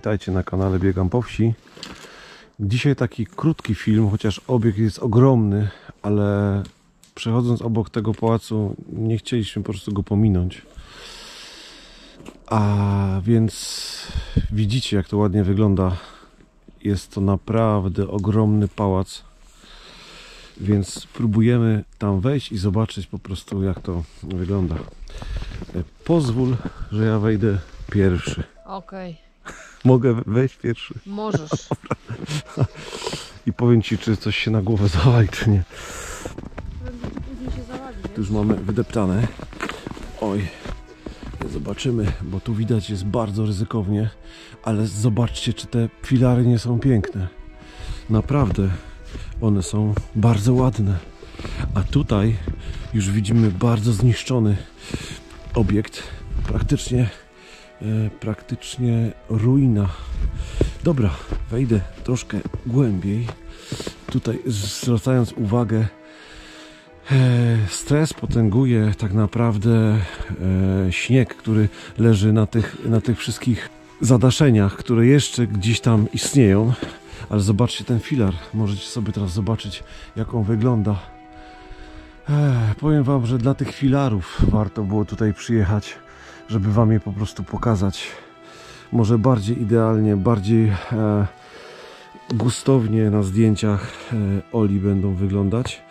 Witajcie na kanale Biegam po Wsi. Dzisiaj taki krótki film, chociaż obiekt jest ogromny, ale przechodząc obok tego pałacu nie chcieliśmy po prostu go pominąć. A więc widzicie, jak to ładnie wygląda. Jest to naprawdę ogromny pałac, więc spróbujemy tam wejść i zobaczyć po prostu, jak to wygląda. Pozwól, że ja wejdę pierwszy. Okej. Mogę wejść pierwszy? Możesz. I powiem Ci, czy coś się na głowę zawali, czy nie. Później się zawali, Tu już mamy wydeptane. Oj, zobaczymy, bo tu widać, jest bardzo ryzykownie, ale zobaczcie, czy te filary nie są piękne. Naprawdę, one są bardzo ładne. A tutaj już widzimy bardzo zniszczony obiekt. Praktycznie ruina. Dobra, wejdę troszkę głębiej. Tutaj zwracając uwagę, stres potęguje tak naprawdę śnieg, który leży na tych wszystkich zadaszeniach, które jeszcze gdzieś tam istnieją. Ale zobaczcie ten filar. Możecie sobie teraz zobaczyć, jak on wygląda. Powiem Wam, że dla tych filarów warto było tutaj przyjechać, żeby Wam je po prostu pokazać. Może bardziej idealnie, bardziej gustownie na zdjęciach Oli będą wyglądać.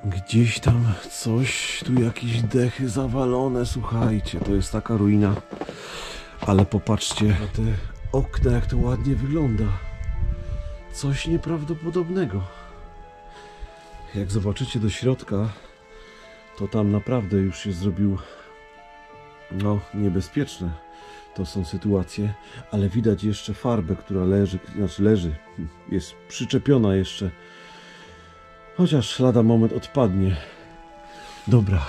Gdzieś tam coś, tu jakieś dechy zawalone, słuchajcie, to jest taka ruina. Ale popatrzcie na te okna, jak to ładnie wygląda. Coś nieprawdopodobnego. Jak zobaczycie do środka, to tam naprawdę już się zrobił niebezpieczne. To są sytuacje, ale widać jeszcze farbę, która leży, jest przyczepiona jeszcze. Chociaż lada moment odpadnie. Dobra,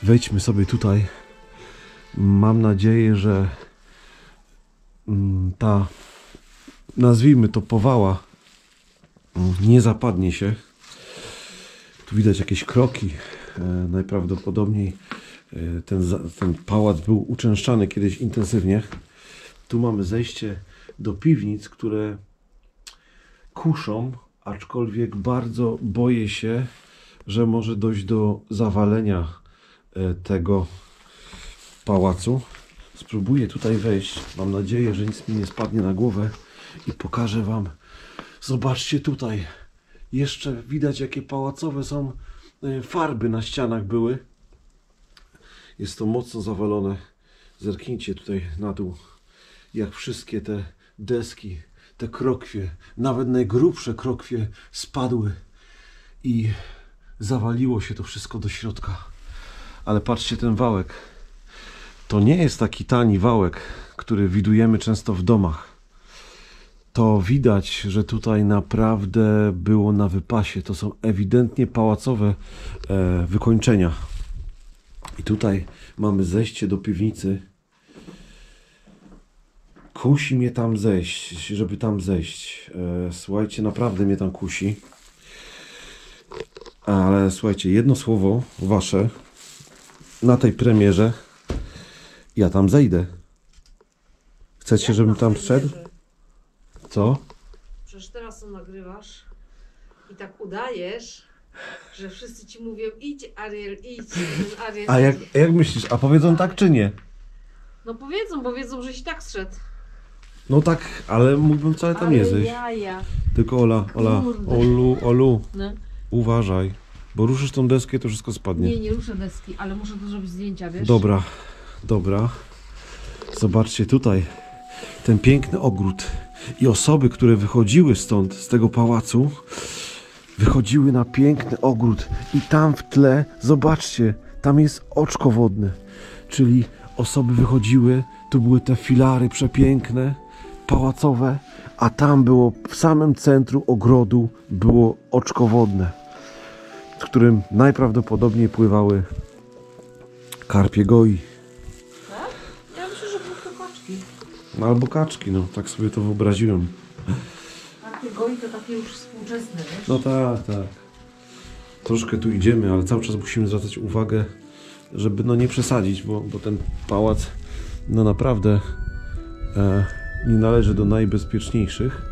wejdźmy sobie tutaj. Mam nadzieję, że ta, nazwijmy to, powała nie zapadnie się. Tu widać jakieś kroki. Najprawdopodobniej ten pałac był uczęszczany kiedyś intensywnie. Tu mamy zejście do piwnic, które kuszą, aczkolwiek bardzo boję się, że może dojść do zawalenia tego pałacu. Spróbuję tutaj wejść. Mam nadzieję, że nic mi nie spadnie na głowę i pokażę Wam. Zobaczcie tutaj. Jeszcze widać, jakie pałacowe są farby na ścianach były. Jest to mocno zawalone. Zerknijcie tutaj na dół. Jak wszystkie te deski, te krokwie, nawet najgrubsze krokwie spadły i zawaliło się to wszystko do środka. Ale patrzcie, ten wałek. To nie jest taki tani wałek, który widujemy często w domach. To widać, że tutaj naprawdę było na wypasie. To są ewidentnie pałacowe wykończenia. I tutaj mamy zejście do piwnicy. Kusi mnie tam zejść, żeby tam zejść. Słuchajcie, naprawdę mnie tam kusi. Ale słuchajcie, jedno słowo wasze na tej premierze. Ja tam zejdę. Chcecie, żebym tam szedł? Co? Przecież teraz to nagrywasz i tak udajesz, że wszyscy ci mówią: idź Ariel, idź. Ariel, A jak myślisz? A powiedzą tak czy nie? No powiedzą, bo wiedzą, żeś i tak zszedł. No tak, ale mógłbym wcale tam nie zejść. Jaja. Tylko Ola, Kurde. Olu, No. uważaj, bo ruszysz tą deskę, to wszystko spadnie. Nie ruszę deski, ale muszę tu zrobić zdjęcia, wiesz? Dobra. Zobaczcie tutaj ten piękny ogród i osoby, które wychodziły stąd, z tego pałacu, wychodziły na piękny ogród i tam w tle, zobaczcie, tam jest oczko wodne, czyli osoby wychodziły, tu były te filary przepiękne, pałacowe, a tam było, w samym centrum ogrodu było oczko wodne, w którym najprawdopodobniej pływały karpie goi. Tak? Ja myślę, że były to kaczki. No albo kaczki, no tak sobie to wyobraziłem. Karpie goi to takie już współczesne, wiesz? No tak. Troszkę tu idziemy, ale cały czas musimy zwracać uwagę, żeby nie przesadzić, bo ten pałac naprawdę nie należy do najbezpieczniejszych,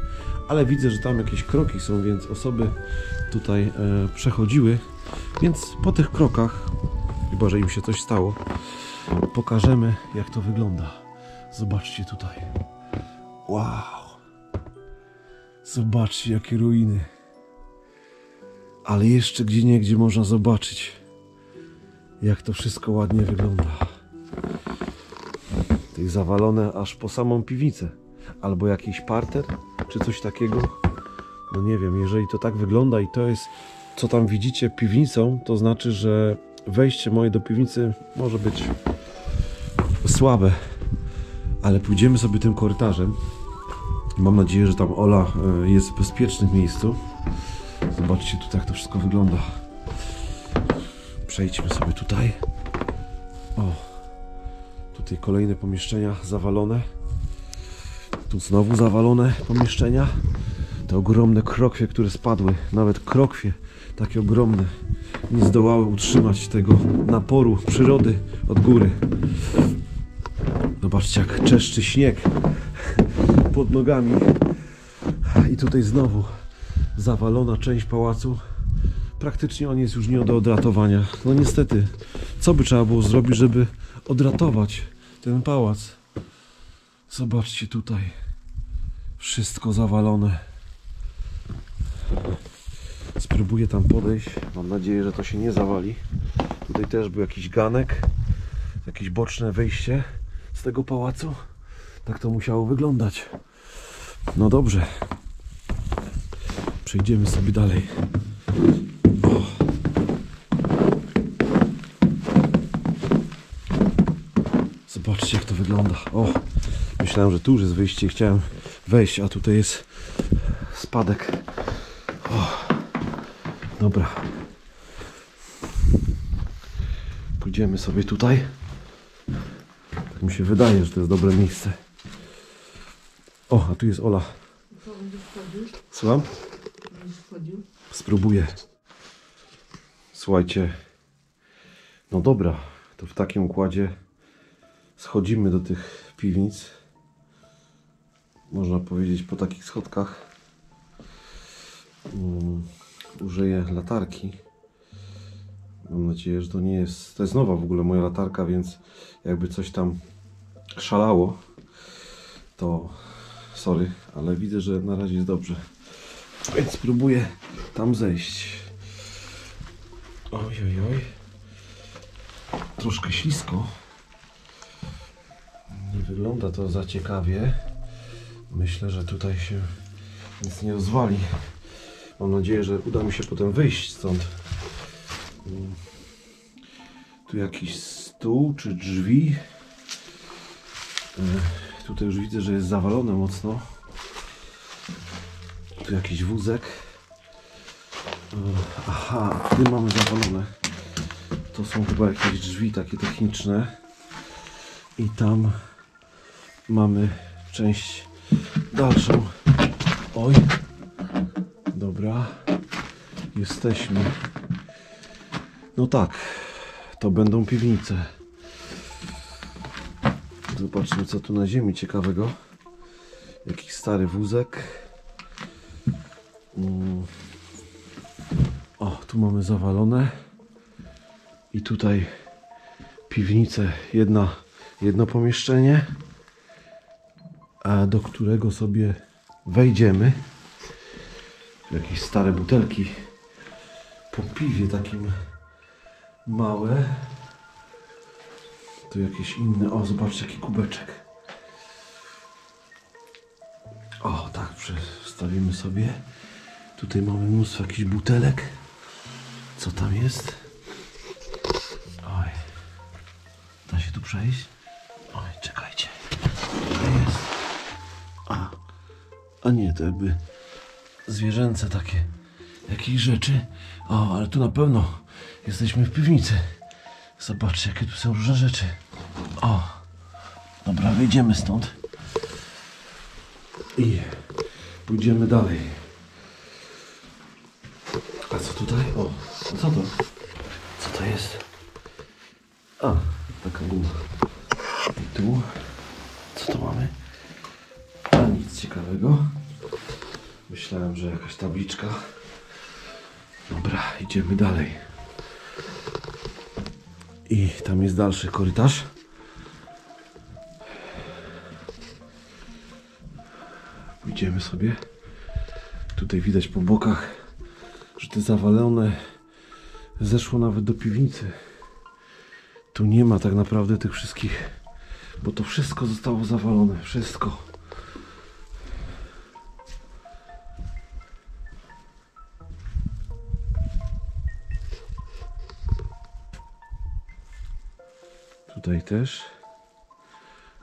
ale widzę, że tam jakieś kroki są, więc osoby tutaj przechodziły, więc po tych krokach, chyba że im się coś stało, pokażemy, jak to wygląda. Zobaczcie tutaj. Wow! Zobaczcie, jakie ruiny. Ale jeszcze gdzieniegdzie można zobaczyć, jak to wszystko ładnie wygląda. To jest zawalone aż po samą piwnicę. Albo jakiś parter, czy coś takiego. No nie wiem, jeżeli to tak wygląda i to jest, co tam widzicie piwnicą, to znaczy, że wejście moje do piwnicy może być słabe. Ale pójdziemy sobie tym korytarzem. Mam nadzieję, że tam Ola jest w bezpiecznym miejscu. Zobaczcie tutaj, jak to wszystko wygląda. Przejdźmy sobie tutaj. O, tutaj kolejne pomieszczenia zawalone. Tu znowu zawalone pomieszczenia. Te ogromne krokwie, które spadły. Nawet krokwie takie ogromne nie zdołały utrzymać tego naporu przyrody od góry. Zobaczcie, jak czeszczy śnieg pod nogami. I tutaj znowu zawalona część pałacu. Praktycznie on jest już nie do odratowania. No niestety, co by trzeba było zrobić, żeby odratować ten pałac? Zobaczcie tutaj. Wszystko zawalone. Spróbuję tam podejść. Mam nadzieję, że to się nie zawali. Tutaj też był jakiś ganek. Jakieś boczne wejście z tego pałacu. Tak to musiało wyglądać. No dobrze. Przejdziemy sobie dalej. O. Zobaczcie, jak to wygląda. O, myślałem, że tu już jest wyjście i chciałem wejść, a tutaj jest spadek. O. Dobra. Pójdziemy sobie tutaj. Tak mi się wydaje, że to jest dobre miejsce. O, a tu jest Ola. Słucham? Spróbuję. Słuchajcie. No dobra, to w takim układzie schodzimy do tych piwnic. Można powiedzieć po takich schodkach. Użyję latarki. Mam nadzieję, że to nie jest... To jest nowa w ogóle moja latarka, więc jakby coś tam szalało, to sorry, ale widzę, że na razie jest dobrze. Więc spróbuję tam zejść. Oj, oj, oj. Troszkę ślisko. Nie wygląda to za ciekawie. Myślę, że tutaj się nic nie rozwali. Mam nadzieję, że uda mi się potem wyjść stąd. Tu jakiś stół czy drzwi. Tutaj już widzę, że jest zawalone mocno. Tu jakiś wózek. Aha, tu mamy zawalone. To są chyba jakieś drzwi takie techniczne. I tam mamy część dalszą. Oj. Dobra. Jesteśmy. No tak. To będą piwnice. Zobaczmy, co tu na ziemi ciekawego. Jakiś stary wózek. O, tu mamy zawalone. I tutaj piwnice. Jedno pomieszczenie, a do którego sobie wejdziemy. Jakieś stare butelki po piwie takim małe. Tu jakieś inne. O, zobaczcie, jaki kubeczek. O, tak, przestawimy sobie. Tutaj mamy mnóstwo jakichś butelek. Co tam jest? Oj. Da się tu przejść? Oj, czekajcie. Tutaj jest. A nie, to jakby zwierzęce takie. Jakieś rzeczy. O, ale tu na pewno jesteśmy w piwnicy. Zobaczcie, jakie tu są różne rzeczy. O, dobra, wyjdziemy stąd. I pójdziemy dalej. A co tutaj? O, co to? Co to jest? A, taka guma. I tu, co to mamy? ciekawego. Myślałem, że jakaś tabliczka. Dobra, idziemy dalej. I tam jest dalszy korytarz. Pójdziemy sobie. Tutaj widać po bokach, że te zawalone zeszło nawet do piwnicy. Tu nie ma tak naprawdę tych wszystkich, bo to wszystko zostało zawalone. Wszystko. Tutaj też.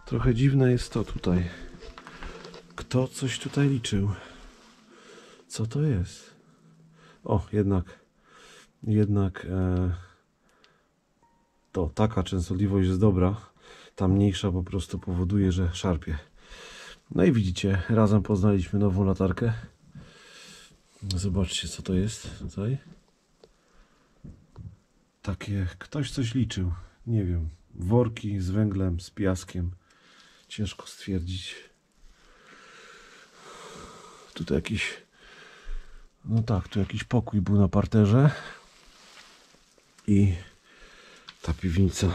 Trochę dziwne jest to tutaj. Kto coś tutaj liczył? Co to jest? O, jednak to taka częstotliwość jest dobra. Ta mniejsza po prostu powoduje, że szarpie. No i widzicie, razem poznaliśmy nową latarkę. Zobaczcie, co to jest tutaj. Takie, ktoś coś liczył. Nie wiem, worki z węglem, z piaskiem. Ciężko stwierdzić. Tutaj jakiś, no tak, tu jakiś pokój był na parterze. I ta piwnica.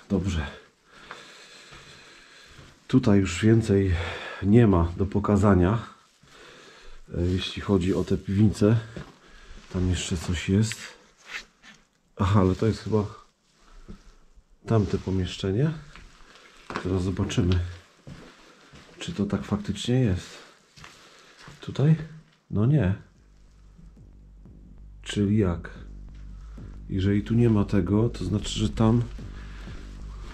Dobrze. Tutaj już więcej nie ma do pokazania, jeśli chodzi o tę piwnicę. Tam jeszcze coś jest. Aha, ale to jest chyba tamte pomieszczenie. Teraz zobaczymy, czy to tak faktycznie jest. Tutaj? No nie. Czyli jak? Jeżeli tu nie ma tego, to znaczy, że tam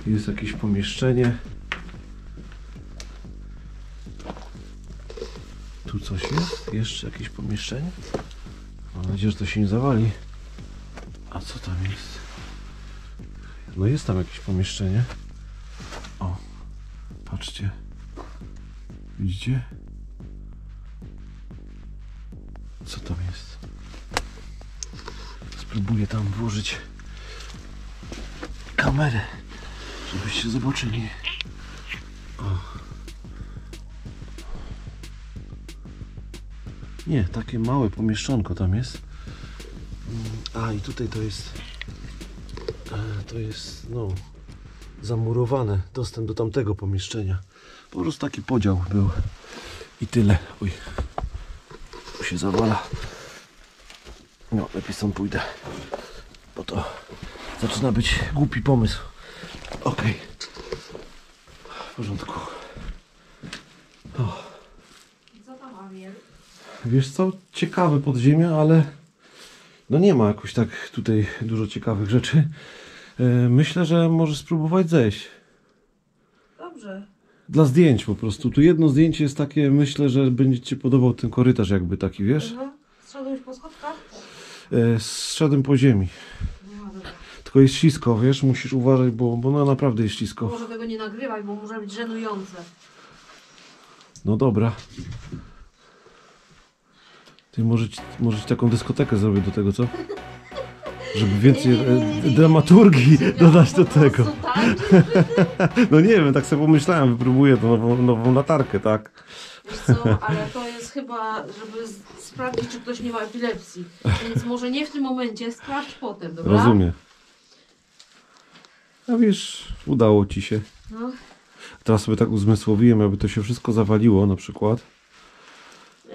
jest jakieś pomieszczenie. Tu coś jest? Jeszcze jakieś pomieszczenie? Mam nadzieję, że to się nie zawali. A co tam jest? No jest tam jakieś pomieszczenie. O, patrzcie. Widzicie? Co tam jest? Spróbuję tam włożyć kamerę, żebyście zobaczyli. O. Nie, takie małe pomieszczonko tam jest. A i tutaj to jest no zamurowane, dostęp do tamtego pomieszczenia. Po prostu taki podział był i tyle. Oj, tu się zawala. No, lepiej stąd pójdę, bo to zaczyna być głupi pomysł. Okej. W porządku. O. Co tam, Ariel? Wiesz co? Ciekawe podziemia, ale no nie ma jakoś tak tutaj dużo ciekawych rzeczy. Myślę, że może spróbować zejść. Dobrze. Dla zdjęć po prostu. Tu jedno zdjęcie jest takie, myślę, że będzie Ci podobał ten korytarz jakby taki, wiesz? Zszedłeś po schodkach? Zszedłem po ziemi. No dobra. Tylko jest ślisko, wiesz? Musisz uważać, bo no naprawdę jest ślisko. Może tego nie nagrywaj, bo może być żenujące. No dobra. Ty może ci taką dyskotekę zrobię do tego, co? Żeby więcej dramaturgii dodać do tego. No nie wiem, tak sobie pomyślałem, wypróbuję tą nową latarkę, tak? Wiesz co, ale to jest chyba, żeby sprawdzić, czy ktoś nie ma epilepsji. Więc może nie w tym momencie, sprawdź potem, dobra? Rozumiem. A wiesz, udało Ci się. No. Teraz sobie tak uzmysłowiłem, jakby to się wszystko zawaliło na przykład.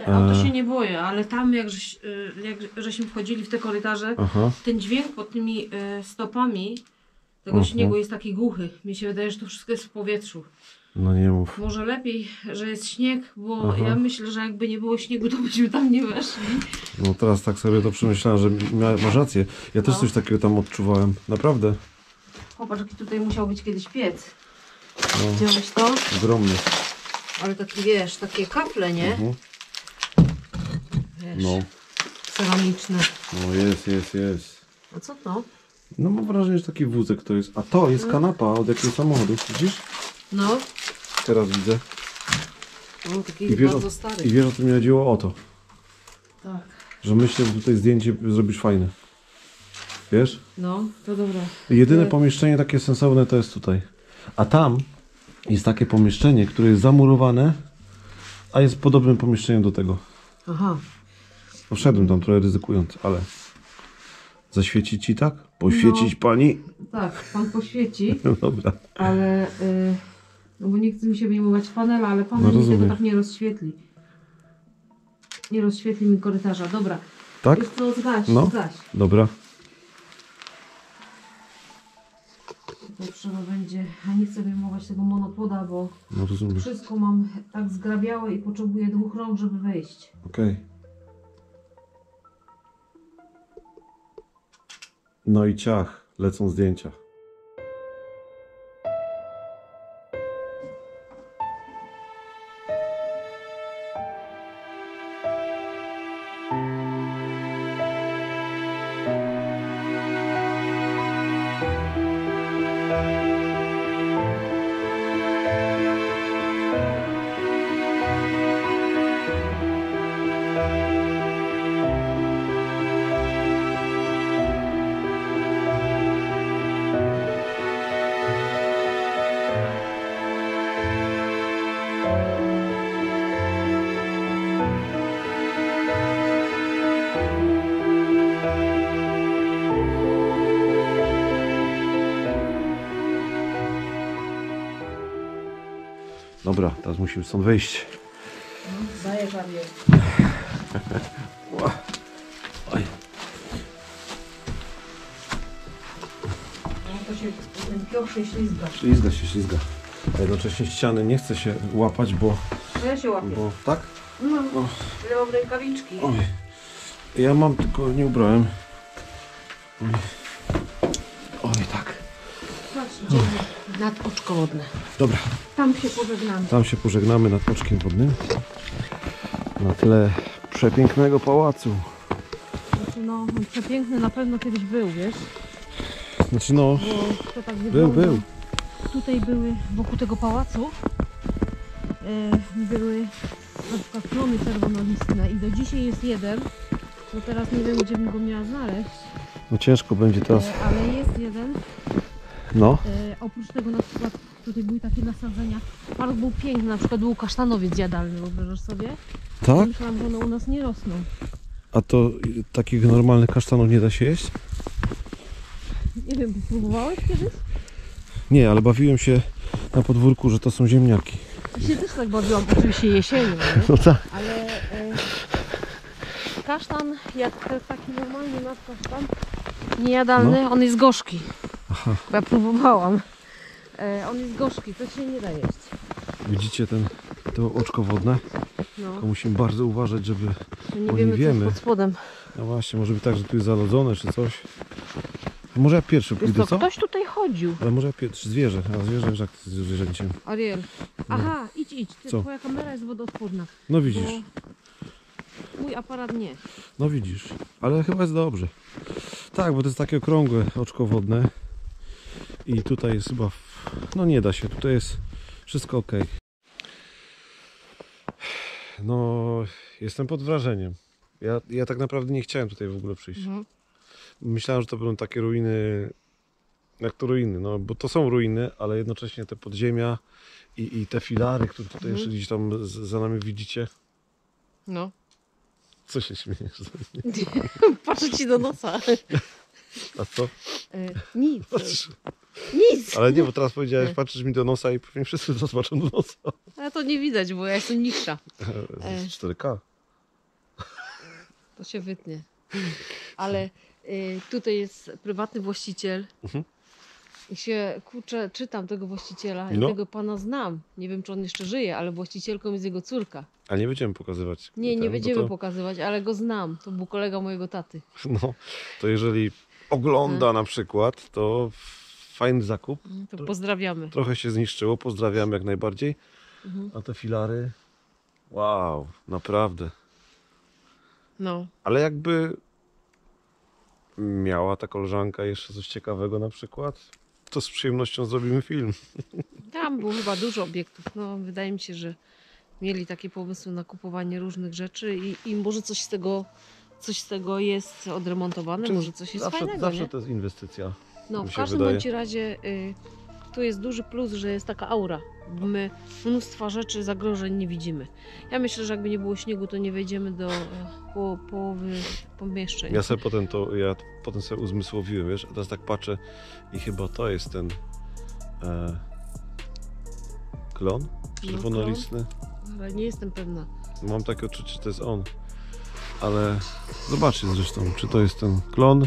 A to się nie boję, ale tam jak żeśmy wchodzili w te korytarze, Aha. ten dźwięk pod tymi stopami tego śniegu jest taki głuchy. Mi się wydaje, że to wszystko jest w powietrzu. No nie mów. Może lepiej, że jest śnieg, bo Aha. ja myślę, że jakby nie było śniegu, to byśmy tam nie weszli. No teraz tak sobie to przemyślałem, że masz rację. Ja też coś takiego tam odczuwałem. Naprawdę. Popatrz, jaki tutaj musiał być kiedyś piec. No, Widziałeś to? ogromny. Ale taki, wiesz, takie kaple, nie? Mhm. Wiesz, No. ceramiczne. No jest. A co to? No mam wrażenie, że taki wózek to jest. A to jest kanapa od jakiegoś samochodu, widzisz? No. Teraz widzę. O, taki I wiesz, bardzo stary. I wiesz, o tym mi chodziło o to. Tak. Że myślę, że tutaj zdjęcie zrobisz fajne. Wiesz? No, to dobra. Jedyne pomieszczenie takie sensowne to jest tutaj. A tam jest takie pomieszczenie, które jest zamurowane, a jest podobnym pomieszczeniem do tego. Aha. No, wszedłem tam trochę ryzykując, ale zaświecić ci tak? Poświecić pani? Tak, pan poświeci, No dobra. ale no bo nie chce mi się wyjmować panela, ale panel No mi tego rozumiem. tak nie rozświetli. Nie rozświetli mi korytarza. Dobra. Tak? Wiesz co, zgaś, No. zgaś. Dobra. To trzeba będzie, a nie chcę wyjmować tego monopłoda, bo No rozumiem. wszystko mam tak zgrabiałe i potrzebuję 2 rąk, żeby wejść. Okej. No i ciach, lecą zdjęcia. Dobra, teraz musimy stąd wyjść. Daję żabię. Oj. No to się ten pioch się ślizga. Ślizga. A jednocześnie ściany nie chce się łapać, bo... To ja się łapię. tak? No, O. ale mam rękawiczki. Oj. Ja mam, tylko nie ubrałem. Oj, tak. Patrz, idziemy nad oczko wodne. Dobra, Tam się pożegnamy. tam się pożegnamy nad oczkiem wodnym. Na tle przepięknego pałacu. Znaczy, no, on przepiękny na pewno kiedyś był, wiesz? Znaczy no, Bo to tak wygląda. był. Tutaj były, wokół tego pałacu, były na przykład plony czerwonolistne i do dzisiaj jest jeden. No teraz nie wiem, gdzie bym go miała znaleźć, No ciężko będzie teraz. ale jest jeden. No, Oprócz tego na przykład tutaj były takie nasadzenia. Park był piękny, na przykład był kasztanowiec jadalny, wyobrażasz sobie? tak? Myślałam, że one u nas nie rosną. A to takich normalnych kasztanów nie da się jeść? Nie wiem, próbowałeś kiedyś? Nie, ale bawiłem się na podwórku, że to są ziemniaki. Ja się też tak bawiłam, oczywiście jesienią, nie? No tak. Ale kasztan, jak taki normalny nadkasztan, niejadalny, on jest gorzki. Aha. Bo ja próbowałam. On jest gorzki, to się nie da jeść. Widzicie to oczko wodne? No, Tylko musimy bardzo uważać, żeby... to nie bo nie wiemy, co wiemy. jest pod spodem. No właśnie, może być tak, że tu jest zalodzone czy coś. A może ja pierwszy Wiesz pójdę, co, co? ktoś tutaj chodził. Ale może ja pierwszy, zwierzę. A zwierzę, wiesz jak to jest zwierzęciem. Ariel. Aha, idź. Co? Twoja kamera jest wodoodporna. No widzisz, Bo mój aparat nie. no widzisz. Ale chyba jest dobrze. Tak, bo to jest takie okrągłe oczko wodne. I tutaj jest chyba... No nie da się, tutaj jest wszystko ok. No, jestem pod wrażeniem. Ja tak naprawdę nie chciałem tutaj w ogóle przyjść. Myślałem, że to będą takie ruiny, jak to ruiny, no bo to są ruiny, ale jednocześnie te podziemia i te filary, które tutaj jeszcze gdzieś tam za nami widzicie. No. Co się śmiejesz? Patrzę ci do nosa. A co? Nic. Patrz. Nic. Ale nie, bo teraz powiedziałeś, patrzysz mi do nosa i pewnie wszyscy zobaczą do nosa. A to nie widać, bo ja jestem niższa. Z 4K. To się wytnie. Ale tutaj jest prywatny właściciel. I się, kurczę, czytam tego właściciela i No. tego pana znam. Nie wiem, czy on jeszcze żyje, ale właścicielką jest jego córka. A nie będziemy pokazywać. Nie bo będziemy pokazywać, ale go znam. To był kolega mojego taty. No, to jeżeli ogląda na przykład, to fajny zakup. To pozdrawiamy. Trochę się zniszczyło, pozdrawiam jak najbardziej. A te filary, wow, naprawdę. No. Ale jakby miała ta koleżanka jeszcze coś ciekawego na przykład, to z przyjemnością zrobimy film. Tam było chyba dużo obiektów. No, wydaje mi się, że mieli takie pomysły na kupowanie różnych rzeczy i może coś z tego jest odremontowane, może coś jest fajnego, zawsze nie? to jest inwestycja. No, mi w się każdym wydaje. bądź razie tu jest duży plus, że jest taka aura. Bo my mnóstwa rzeczy, zagrożeń nie widzimy. Ja myślę, że jakby nie było śniegu, to nie wejdziemy do połowy pomieszczeń. Ja potem sobie uzmysłowiłem, wiesz, a teraz tak patrzę i chyba to jest ten klon czerwonolistny. Ale nie jestem pewna. Mam takie odczucie, że to jest on. Ale zobaczcie zresztą, czy to jest ten klon,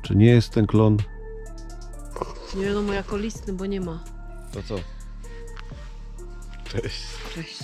czy nie jest ten klon. Nie wiadomo jako listny, bo nie ma. To co? Cześć. Cześć.